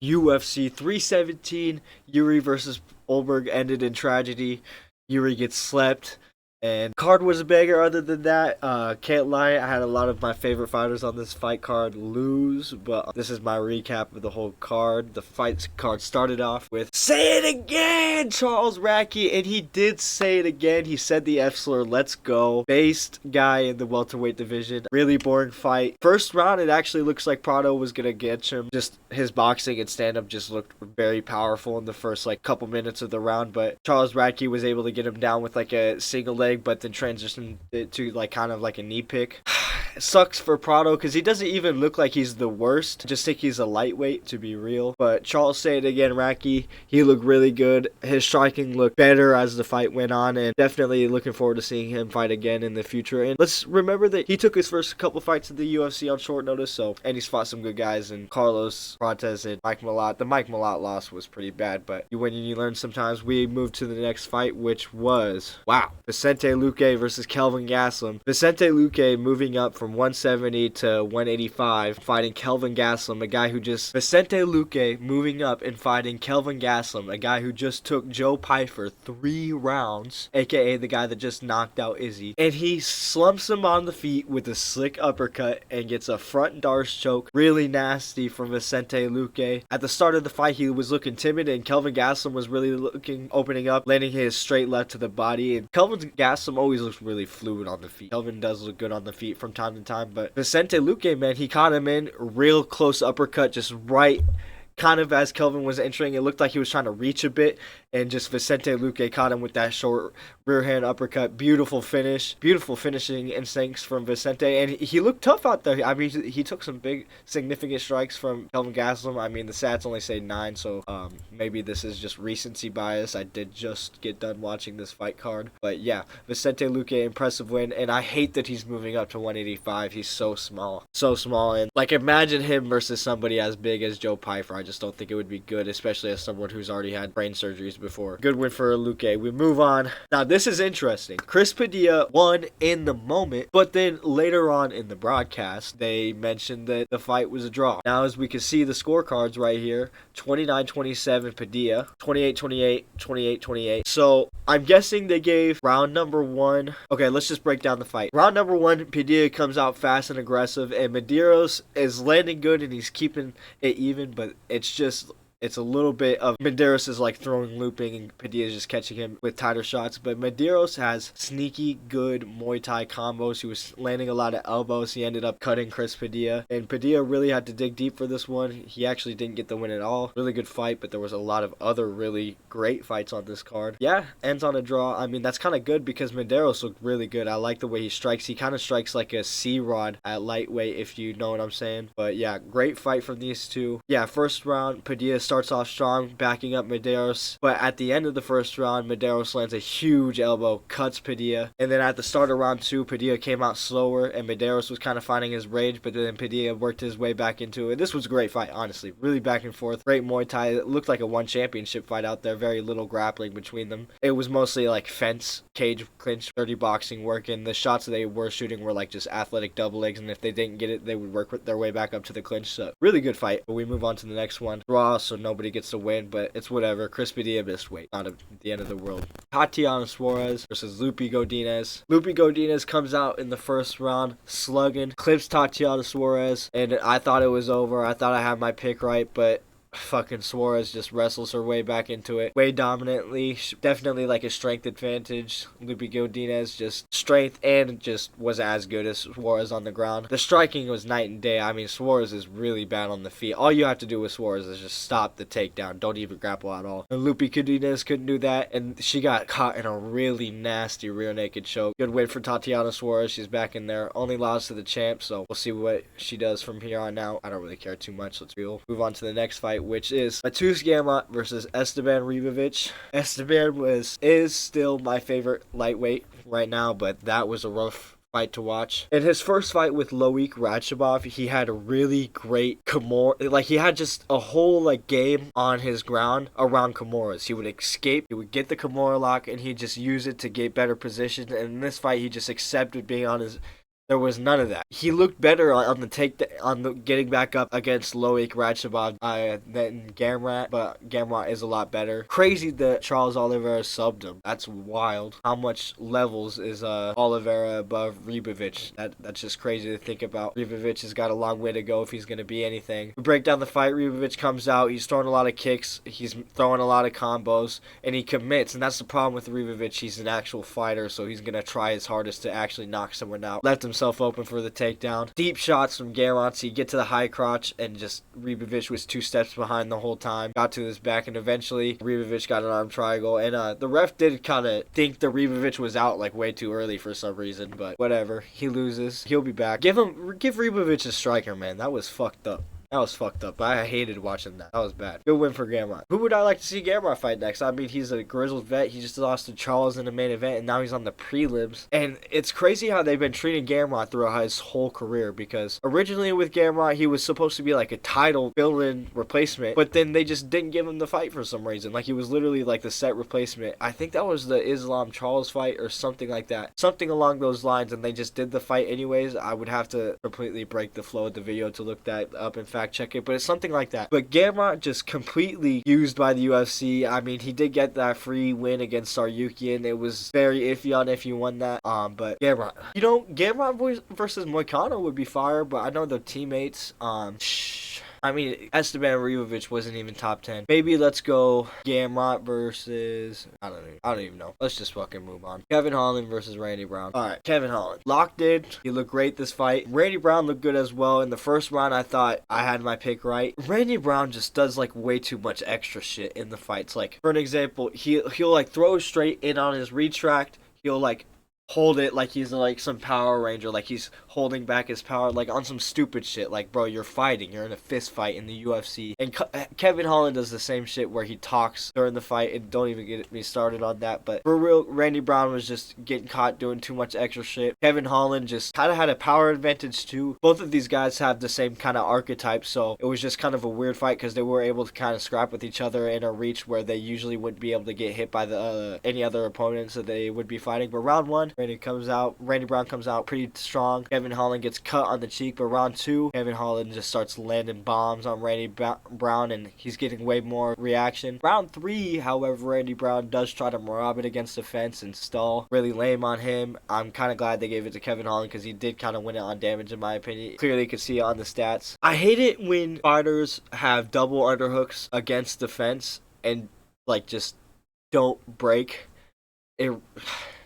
UFC 317, Jiri versus Ulberg ended in tragedy. Jiri gets slept. And card was a banger. Other than that, can't lie, I had a lot of my favorite fighters on this fight card lose, but this is my recap of the whole card. The fight card started off with "Say it again, Charles Radtke," and he did say it again. He said the F slur, "Let's go." Based guy in the welterweight division. Really boring fight. First round, it actually looks like Prado was gonna get him. Just his boxing and stand up just looked very powerful in the first couple minutes of the round, but Charles Radtke was able to get him down with a single leg, but then transition it to kind of like a knee pick. It sucks for Prado because he doesn't even look like he's the worst. I just think he's a lightweight, to be real. But Charles, say it again, Radtke, he looked really good. His striking looked better as the fight went on, and definitely looking forward to seeing him fight again in the future. And let's remember that he took his first couple fights at the UFC on short notice, and he's fought some good guys, and Carlos Protez and Mike Malott. The Mike Malott loss was pretty bad, but you win and you learn sometimes. We moved to the next fight, which was, wow, Vicente Luque versus Kelvin Gastelum. Vicente Luque moving up from 170 to 185, fighting Kelvin Gastelum, a guy who just... Vicente Luque moving up and fighting Kelvin Gastelum, a guy who just took Joe Pyfer 3 rounds, aka the guy that just knocked out Izzy. And he slumps him on the feet with a slick uppercut and gets a front Darce choke. Really nasty from Vicente Luque. At the start of the fight, he was looking timid, and Kelvin Gastelum was really opening up, landing his straight left to the body. And Kelvin Gastelum always looks really fluid on the feet. Kelvin does look good on the feet from time to time, but Vicente Luque, man, he caught him in real close uppercut, just right kind of as Kelvin was entering. It looked like he was trying to reach a bit, and just Vicente Luque caught him with that short rear hand uppercut. Beautiful finish. Beautiful finishing instincts from Vicente, and he looked tough out there. I mean, he took some big, significant strikes from Kelvin Gastelum. I mean, the stats only say 9, so maybe this is just recency bias. I did just get done watching this fight card. But yeah, Vicente Luque, impressive win, and I hate that he's moving up to 185. He's so small. So small, and imagine him versus somebody as big as Joe Pyfer. I just don't think it would be good, especially as someone who's already had brain surgeries before. Good win for Luque. We move on. Now, this is interesting. Chris Padilla won in the moment, but then later on in the broadcast, they mentioned that the fight was a draw. Now, as we can see the scorecards right here, 29-27 Padilla, 28-28, 28-28. So, I'm guessing they gave round number 1. Okay, let's just break down the fight. Round number 1, Padilla comes out fast and aggressive, and Medeiros is landing good, and he's keeping it even, but it's a little bit of Medeiros is throwing looping, and Padilla is just catching him with tighter shots. But Medeiros has sneaky good Muay Thai combos. He was landing a lot of elbows. He ended up cutting Chris Padilla, and Padilla really had to dig deep for this one. He actually didn't get the win at all. Really good fight, but there was a lot of other really great fights on this card. Yeah, ends on a draw. I mean, that's kind of good because Medeiros looked really good. I like the way he strikes. He kind of strikes like a C-Rod at lightweight, if you know what I'm saying. But yeah, great fight from these two. Yeah, first round, Padilla starts off strong, backing up Medeiros, but at the end of the first round, Medeiros lands a huge elbow, cuts Padilla, and then at the start of round 2, Padilla came out slower, and Medeiros was kind of finding his rage, but then Padilla worked his way back into it. This was a great fight, honestly, really back and forth, great Muay Thai. It looked like a one championship fight out there, very little grappling between them. It was mostly fence, cage, clinch, dirty boxing work, and the shots they were shooting were just athletic double legs, and if they didn't get it, they would work their way back up to the clinch. So really good fight. But we move on to the next one. Draw, so nobody gets to win, but it's whatever. Chris Padilla missed weight. Not at the end of the world. Tatiana Suarez versus Lupi Godinez. Lupi Godinez comes out in the first round, slugging, clips Tatiana Suarez, and I thought it was over. I thought I had my pick right, but fucking Suarez just wrestles her way back into it. Way dominantly. Definitely a strength advantage. Lupi Godinez just strength and just was as good as Suarez on the ground. The striking was night and day. I mean, Suarez is really bad on the feet. All you have to do with Suarez is just stop the takedown. Don't even grapple at all. And Lupi Godinez couldn't do that, and she got caught in a really nasty rear naked choke. Good win for Tatiana Suarez. She's back in there. Only lost to the champ, so we'll see what she does from here on out. I don't really care too much. Let's move on to the next fight, which is Matus Gamrot versus Esteban Ribovic. Esteban is still my favorite lightweight right now, but that was a rough fight to watch. In his first fight with Loic Radzhabov, he had a really great Kimura. He had just a whole game on his ground around Kimuras. He would escape, he would get the Kimura lock, and he'd just use it to get better position. And in this fight, he just accepted being on his There was none of that. He looked better on the getting back up against Loic Radzhabov than Gamrot, but Gamrot is a lot better. Crazy that Charles Oliveira subbed him. That's wild. How much levels is Oliveira above Ribovic? That's just crazy to think about. Ribovic has got a long way to go if he's going to be anything. We break down the fight. Ribovic comes out. He's throwing a lot of kicks. He's throwing a lot of combos, and he commits. And that's the problem with Ribovic. He's an actual fighter, so he's going to try his hardest to actually knock someone out. Left himself open for the takedown. Deep shots from Gamrot. So you get to the high crotch, and just Ribovic was 2 steps behind the whole time. Got to his back, and eventually Ribovic got an arm triangle. And the ref did kind of think the Ribovic was out like way too early for some reason, but whatever. He loses. He'll be back. Give Ribovic a striker, man. That was fucked up. That was fucked up. I hated watching that. That was bad. Good win for Gamrot. Who would I like to see Gamrot fight next? I mean, he's a grizzled vet. He just lost to Charles in the main event, and now he's on the prelims. And it's crazy how they've been treating Gamrot throughout his whole career, because originally with Gamrot, he was supposed to be like a title fill-in replacement, but then they just didn't give him the fight for some reason. Like, he was literally like the set replacement. I think that was the Islam Charles fight or something like that. Something along those lines, and they just did the fight anyways. I would have to completely break the flow of the video to look that up and fact check it, but it's something like that. But Gamrot just completely used by the UFC. I mean, he did get that free win against Saryukian. It was very iffy on if he won that. But Gamrot, Gamrot versus Moicano would be fire, but I know the teammates. I mean, Esteban Ribovic wasn't even top 10. Maybe let's go Gamrot versus... I don't even know. Let's just fucking move on. Kevin Holland versus Randy Brown. Alright, Kevin Holland. Locked in. He looked great this fight. Randy Brown looked good as well. In the first round, I thought I had my pick right. Randy Brown just does, like, way too much extra shit in the fights. Like, for an example, he'll like, throw straight in on his retract. He'll, like, hold it like he's like some Power Ranger, like he's holding back his power, like on some stupid shit. Like, bro, you're fighting, you're in a fist fight in the UFC. And Kevin Holland does the same shit where he talks during the fight, and don't even get me started on that. But for real, Randy Brown was just getting caught doing too much extra shit. Kevin Holland just kind of had a power advantage too. Both of these guys have the same kind of archetype, so it was just kind of a weird fight because they were able to kind of scrap with each other in a reach where they usually wouldn't be able to get hit by the any other opponents that they would be fighting. But round 1, Randy Brown comes out pretty strong. Kevin Holland gets cut on the cheek, but round 2, Kevin Holland just starts landing bombs on Randy Brown, and he's getting way more reaction. Round 3, however, Randy Brown does try to mob it against the fence and stall. Really lame on him. I'm kind of glad they gave it to Kevin Holland because he did kind of win it on damage, in my opinion. Clearly you could see it on the stats. I hate it when fighters have double underhooks against the fence and, like, just don't break.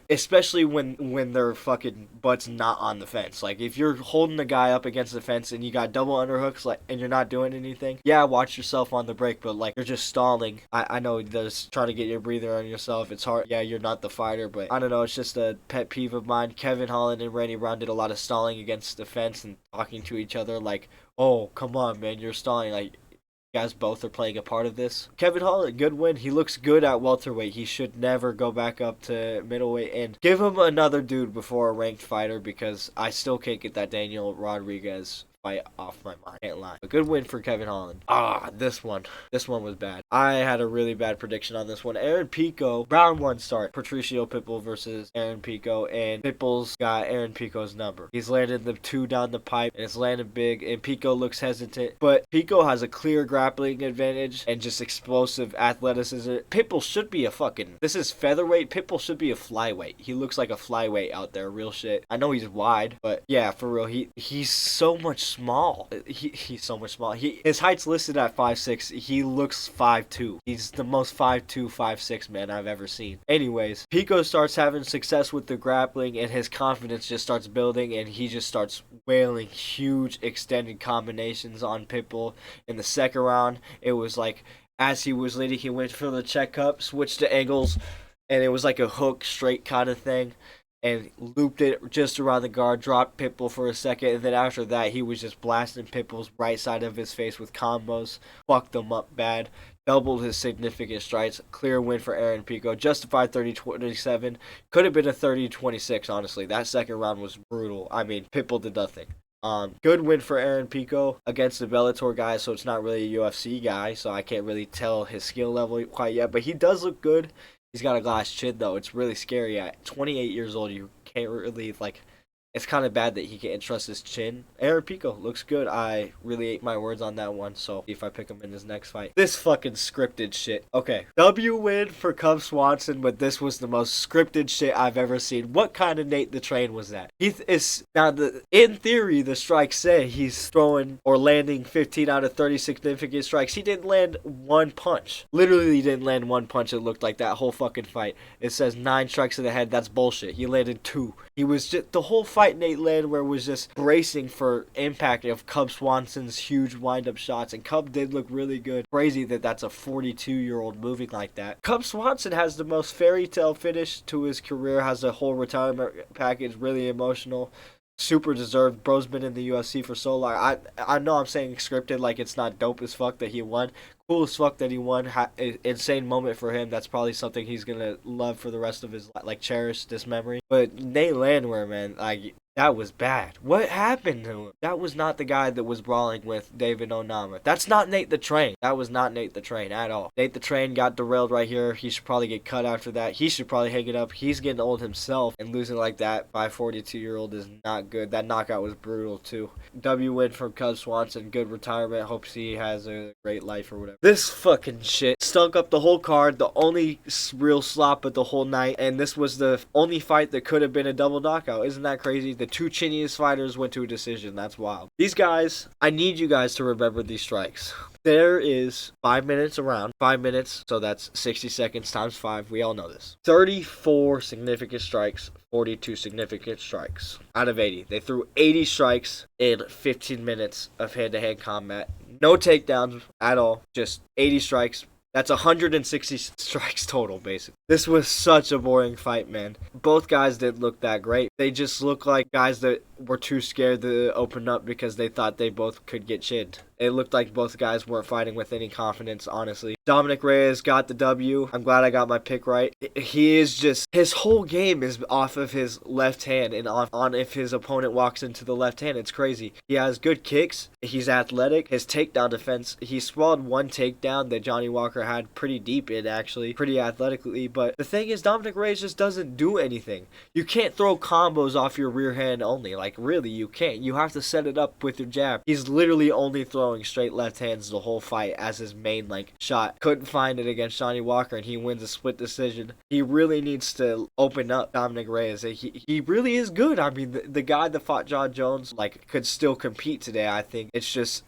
Especially when their fucking butt's not on the fence. Like, if you're holding the guy up against the fence and you got double underhooks, like, and you're not doing anything, yeah, watch yourself on the break, but, like, you're just stalling. I know there's trying to get your breather on yourself. It's hard. Yeah, you're not the fighter, but I don't know. It's just a pet peeve of mine. Kevin Holland and Randy Brown did a lot of stalling against the fence and talking to each other like, oh, come on, man, you're stalling. Like, guys both are playing a part of this. Kevin Holland, good win. He looks good at welterweight. He should never go back up to middleweight, and give him another dude before a ranked fighter, because I still can't get that Daniel Rodriguez fight off my mind. Can't lie. A good win for Kevin Holland. This one was bad. I had a really bad prediction on this one. Aaron Pico, round 1 start. Patricio Pitbull versus Aaron Pico, and Pitbull's got Aaron Pico's number. He's landed the 2 down the pipe, and it's landed big, and Pico looks hesitant, but Pico has a clear grappling advantage and just explosive athleticism. Pitbull should be a fucking... This is featherweight. Pitbull should be a flyweight. He looks like a flyweight out there. Real shit. I know he's wide, but yeah, for real, he's so much small. He's so much small. His height's listed at 5'6". He looks 5'2". He's the most 5'2", 5'6" man I've ever seen. Anyways, Pico starts having success with the grappling, and his confidence just starts building, and he just starts wailing huge extended combinations on Pitbull. In the second round, it was like, as he was leading, he went for the check up, switched to angles, and it was like a hook straight kind of thing, and looped it just around the guard, dropped Pitbull for a second, and then after that, he was just blasting Pitbull's right side of his face with combos, fucked them up bad, doubled his significant strikes. Clear win for Aaron Pico, justified 30-27, could have been a 30-26, honestly. That second round was brutal. I mean, Pitbull did nothing. Good win for Aaron Pico against the Bellator guy, so it's not really a UFC guy, so I can't really tell his skill level quite yet, but he does look good. He's got a glass chin, though. It's really scary. At 28 years old, you can't really, like, it's kind of bad that he can't trust his chin. Aaron Pico looks good. I really ate my words on that one, so see if I pick him in his next fight. This fucking scripted shit. Okay, W win for Cub Swanson, but this was the most scripted shit I've ever seen. What kind of Nate the Train was that? In theory, the strikes say he's throwing or landing 15 out of 30 significant strikes. He didn't land one punch. Literally, he didn't land one punch. It looked like that whole fucking fight. It says 9 strikes to the head. That's bullshit. He landed 2. He was just, the whole fight Nate Landwehr was just bracing for impact of Cub Swanson's huge wind-up shots, and Cub did look really good. Crazy that that's a 42-year-old moving like that. Cub Swanson has the most fairy tale finish to his career, has a whole retirement package, really emotional. Super deserved. Bro's been in the UFC for so long. I know I'm saying scripted like it's not dope as fuck that he won. Cool as fuck that he won. Insane moment for him. That's probably something he's gonna love for the rest of his life. Like, cherish this memory. But Nate Landwehr, man, like, that was bad. What happened to him? That was not the guy that was brawling with David Onama. That's not Nate the Train. That was not Nate the Train at all. Nate the Train got derailed right here. He should probably get cut after that. He should probably hang it up. He's getting old himself, and losing like that by a 42-year-old is not good. That knockout was brutal too. W win from Cub Swanson. Good retirement. Hopes he has a great life or whatever. This fucking shit stunk up the whole card. The only real slop of the whole night, and this was the only fight that could have been a double knockout. Isn't that crazy? The 2 chinniest fighters went to a decision. That's wild. These guys, I need you guys to remember these strikes. There is 5 minutes around. 5 minutes, so that's 60 seconds times 5. We all know this. 34 significant strikes, 42 significant strikes out of 80. They threw 80 strikes in 15 minutes of hand-to-hand combat. No takedowns at all. Just 80 strikes. That's 160 strikes total, basically. This was such a boring fight, man. Both guys didn't look that great. They just looked like guys that were too scared to open up because they thought they both could get chinned. It looked like both guys weren't fighting with any confidence, honestly. Dominic Reyes got the W. I'm glad I got my pick right. He is just, his whole game is off of his left hand and on if his opponent walks into the left hand. It's crazy. He has good kicks. He's athletic. His takedown defense, he swallowed one takedown that Johnny Walker had pretty deep in, actually, pretty athletically. But the thing is, Dominic Reyes just doesn't do anything. You can't throw combos off your rear hand only. Like, really, you can't. You have to set it up with your jab. He's literally only throwing straight left hands the whole fight as his main, like, shot. Couldn't find it against Johnny Walker, and he wins a split decision. He really needs to open up Dominic Reyes. He really is good. I mean, the guy that fought John Jones, like, could still compete today, I think. It's just,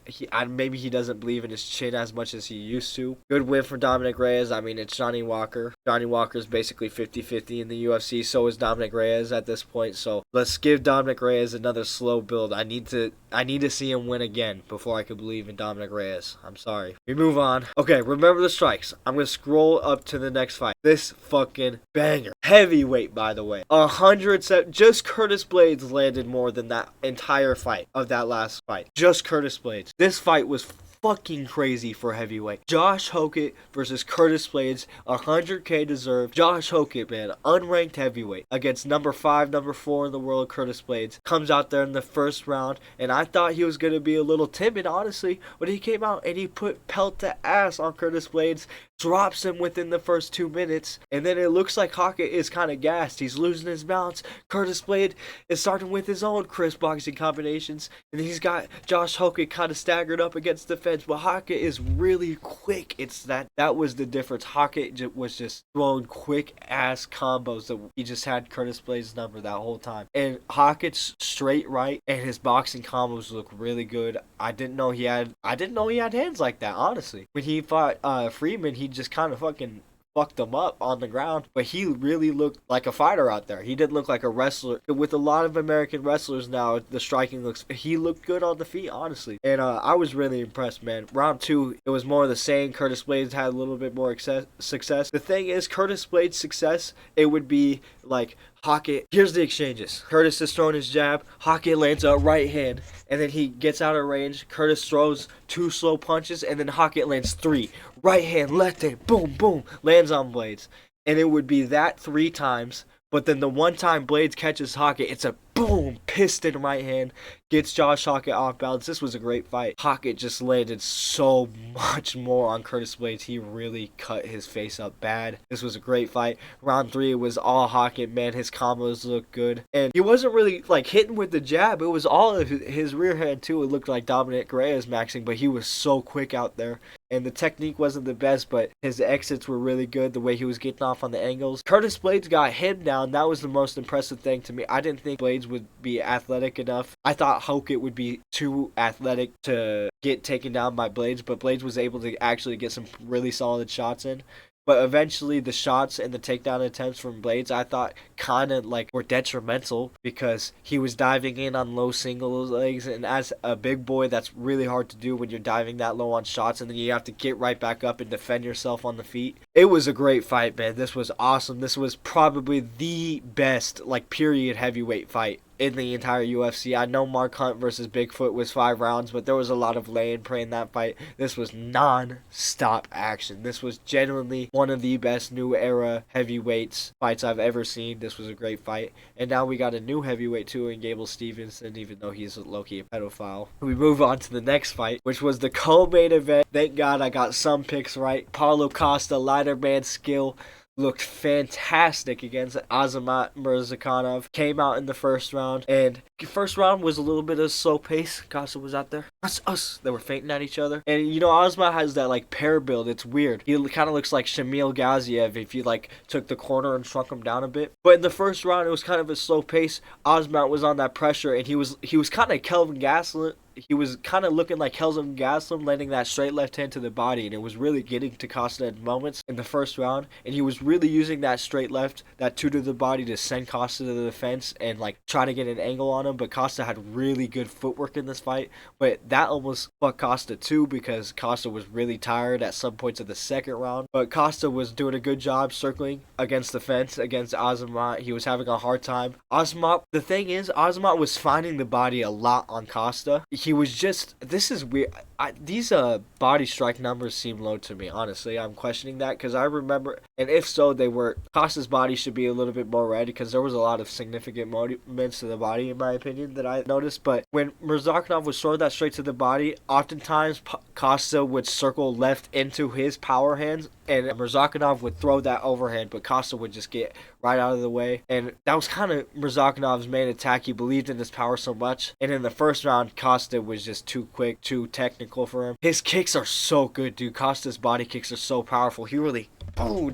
maybe he doesn't believe in his chin as much as he used to. Good win for Dominic Reyes. I mean, it's Johnny Walker. Johnny Walker's basically 50-50 in the UFC. So is Dominic Reyes at this point. So let's give Dominic Reyes another slow build. I need to see him win again before I could believe in Dominic Reyes. I'm sorry. We move on. Okay, remember the strikes. I'm going to scroll up to the next fight. This fucking banger. Heavyweight, by the way. 107. Just Curtis Blades landed more than that entire fight of that last fight. Just Curtis Blades. This fight was fucking crazy for heavyweight. Josh Hokett versus Curtis Blades, 100K deserved. Josh Hokett, man, unranked heavyweight against number 5, number 4 in the world, Curtis Blades. Comes out there in the first round, and I thought he was going to be a little timid, honestly, but he came out and he put pelt to ass on Curtis Blades, drops him within the first 2 minutes, and then it looks like Hokett is kind of gassed. He's losing his balance. Curtis Blades is starting with his own crisp boxing combinations, and he's got Josh Hokett kind of staggered up against the fence, but Hokett is really quick. It's that was the difference. Hokett was just throwing quick ass combos that he just had Curtis Blades' number that whole time. And Hockett's straight right and his boxing combos look really good. I didn't know he had hands like that, honestly. When he fought Freeman, he just kind of fucking fucked him up on the ground, but he really looked like a fighter out there. He didn't look like a wrestler. With a lot of American wrestlers now, the striking he looked good on the feet, honestly. And I was really impressed, man. Round 2, it was more of the same. Curtis Blades had a little bit more success. The thing is, Curtis Blades' success, it would be like Hokett. Here's the exchanges. Curtis is throwing his jab. Hokett lands a right hand, and then he gets out of range. Curtis throws 2 slow punches, and then Hokett lands 3. Right hand, left hand, boom, boom, lands on Blades. And it would be that 3 times, but then the one time Blades catches Hokett, it's a boom, piston right hand, gets Josh Hockett off balance. This was a great fight. Hockett just landed so much more on Curtis Blades. He really cut his face up bad. This was a great fight. Round 3, it was all Hockett, man. His combos looked good. And he wasn't really like hitting with the jab. It was all of his rear hand too. It looked like Dominic Correa's maxing, but he was so quick out there. And the technique wasn't the best, but his exits were really good, the way he was getting off on the angles. Curtis Blades got him down. That was the most impressive thing to me. I didn't think Blades would be athletic enough. I thought Hockett would be too athletic to get taken down by Blades, but Blades was able to actually get some really solid shots in. But eventually the shots and the takedown attempts from Blades, I thought, kind of like were detrimental because he was diving in on low single legs. And as a big boy, that's really hard to do when you're diving that low on shots. And then you have to get right back up and defend yourself on the feet. It was a great fight, man. This was awesome. This was probably the best, like, period heavyweight fight in the entire UFC. I know Mark Hunt versus Bigfoot was 5 rounds, but there was a lot of lay and pray in that fight. This was non-stop action. This was genuinely one of the best new era heavyweights fights I've ever seen. This was a great fight. And now we got a new heavyweight too in Gable Stevenson, even though he's low-key a pedophile. We move on to the next fight, which was the co-main event. Thank God I got some picks right. Paulo Costa, lighter man skill, looked fantastic against Azamat Murzakanov. Came out in the first round, and the first round was a little bit of slow pace. Costa was out there. Us. They were fainting at each other. And, you know, Azamat has that, like, pair build. It's weird. He kind of looks like Shamil Gaziev if you, like, took the corner and shrunk him down a bit. But in the first round, it was kind of a slow pace. Azamat was on that pressure, and he was kind of Kelvin Gastelum. He was kind of looking like Kelvin Gastelum, landing that straight left hand to the body, and it was really getting to Costa in moments in the first round. And he was really using that straight left, that 2 to the body, to send Costa to the defense and, like, try to get an angle on him. But Costa had really good footwork in this fight. But that almost fucked Costa too, because Costa was really tired at some points of the second round. But Costa was doing a good job circling against the fence against Azamat. He was having a hard time. The thing is, Azamat was finding the body a lot on Costa. He was just, this is weird. These body strike numbers seem low to me, honestly. I'm questioning that because I remember, and if so, they were, Costa's body should be a little bit more red because there was a lot of significant movements to the body, in my opinion, that I noticed. But when Murzakanov was throwing that straight to the body, oftentimes Costa would circle left into his power hands, and Murzakanov would throw that overhand, but Costa would just get right out of the way. And that was kind of Murzakanov's main attack. He believed in his power so much. And in the first round, Costa was just too quick, too technical for him. His kicks are so good, dude. Costa's body kicks are so powerful. He really,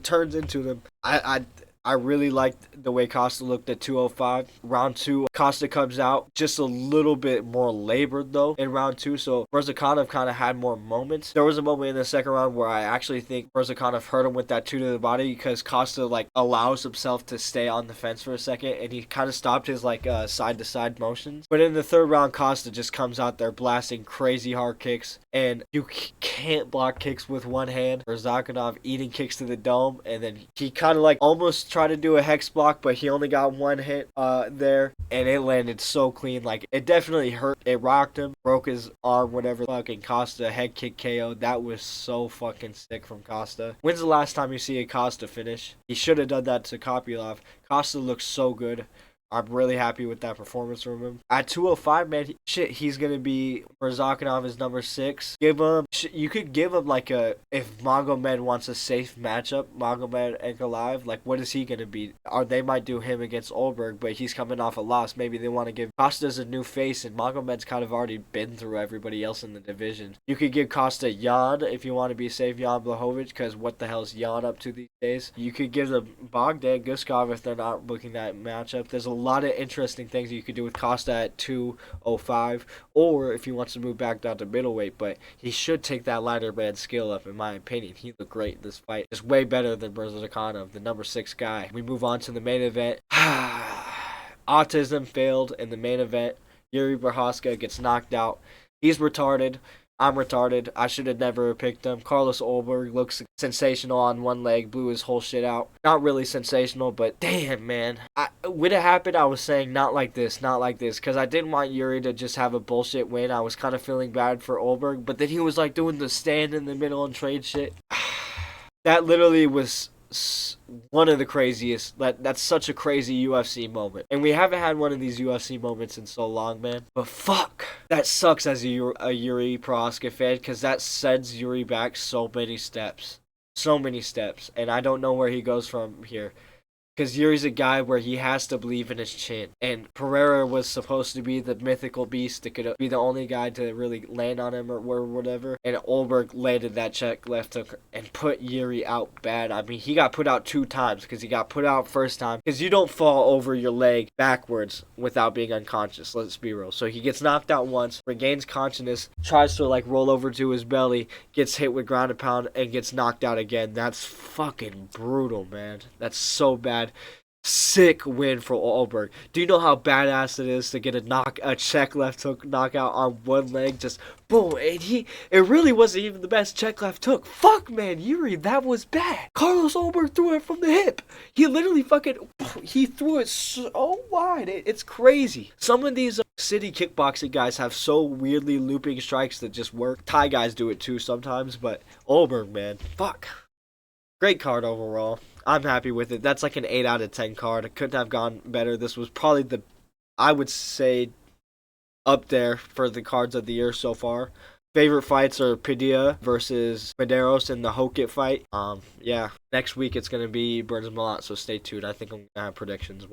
turns into them. I really liked the way Costa looked at 205. Round 2, Costa comes out just a little bit more labored, though, in round 2, so Murzakanov kind of had more moments. There was a moment in the second round where I actually think Murzakanov hurt him with that 2 to the body because Costa, like, allows himself to stay on the fence for a second, and he kind of stopped his, like, side-to-side motions. But in the third round, Costa just comes out there blasting crazy hard kicks, and you can't block kicks with one hand. Murzakanov eating kicks to the dome, and then he kind of, like, almost tried to do a hex block, but he only got one hit there, and it landed so clean. Like, it definitely hurt. It rocked him, broke his arm, whatever. Fucking Costa head kick KO. That was so fucking sick from Costa. When's the last time you see a Costa finish? He should have done that to Kopylov. Costa looks so good. I'm really happy with that performance from him. At 205, man, he's going to be, Murzakanov is number 6. You could give him, like, if Magomed wants a safe matchup, Magomed Ankalaev, like, what is he going to be? Or they might do him against Ulberg, but he's coming off a loss. Maybe they want to give Costa's a new face, and Magomed's kind of already been through everybody else in the division. You could give Costa Jan if you want to be safe, Jan Blachowicz, because what the hell is Jan up to these days? You could give them Bogdan Guskov if they're not looking that matchup. There's a lot of interesting things you could do with Costa at 205, or if he wants to move back down to middleweight, but he should take that lighter man skill up, in my opinion. He looked great in this fight. Just way better than Murzakanov, the number 6 guy. We move on to the main event. Autism failed in the main event. Jiri Prochazka gets knocked out. He's retarded. I'm retarded. I should have never picked him. Carlos Ulberg looks sensational on one leg, blew his whole shit out. Not really sensational, but damn, man. When it happened, I was saying not like this, because I didn't want Jiri to just have a bullshit win. I was kind of feeling bad for Ulberg, but then he was like doing the stand in the middle and trade shit. That literally was one of the craziest. That's such a crazy UFC moment, and we haven't had one of these UFC moments in so long, man. But fuck, that sucks as a Jiri Prochazka fan, because that sends Jiri back so many steps, and I don't know where he goes from here. Because Yuri's a guy where he has to believe in his chin. And Pereira was supposed to be the mythical beast that could be the only guy to really land on him or whatever. And Ulberg landed that check left hook and put Yuri out bad. I mean, he got put out 2 times because he got put out first time. Because you don't fall over your leg backwards without being unconscious. Let's be real. So he gets knocked out once, regains consciousness, tries to like roll over to his belly, gets hit with ground and pound, and gets knocked out again. That's fucking brutal, man. That's so bad. Sick win for Ulberg. Do you know how badass it is to get a check left hook knockout on one leg? Just boom, and it really wasn't even the best check left hook. Fuck, man, Jiri, that was bad. Carlos Ulberg threw it from the hip. He literally he threw it so wide. It's crazy. Some of these city kickboxing guys have so weirdly looping strikes that just work. Thai guys do it too sometimes, but Ulberg, man, fuck. Great card overall. I'm happy with it. That's like an 8 out of 10 card. It couldn't have gone better. This was probably I would say, up there for the cards of the year so far. Favorite fights are Padilla versus Medeiros in the Hokit fight. Yeah. Next week it's going to be Burns Malott, so stay tuned. I think I'm going to have predictions.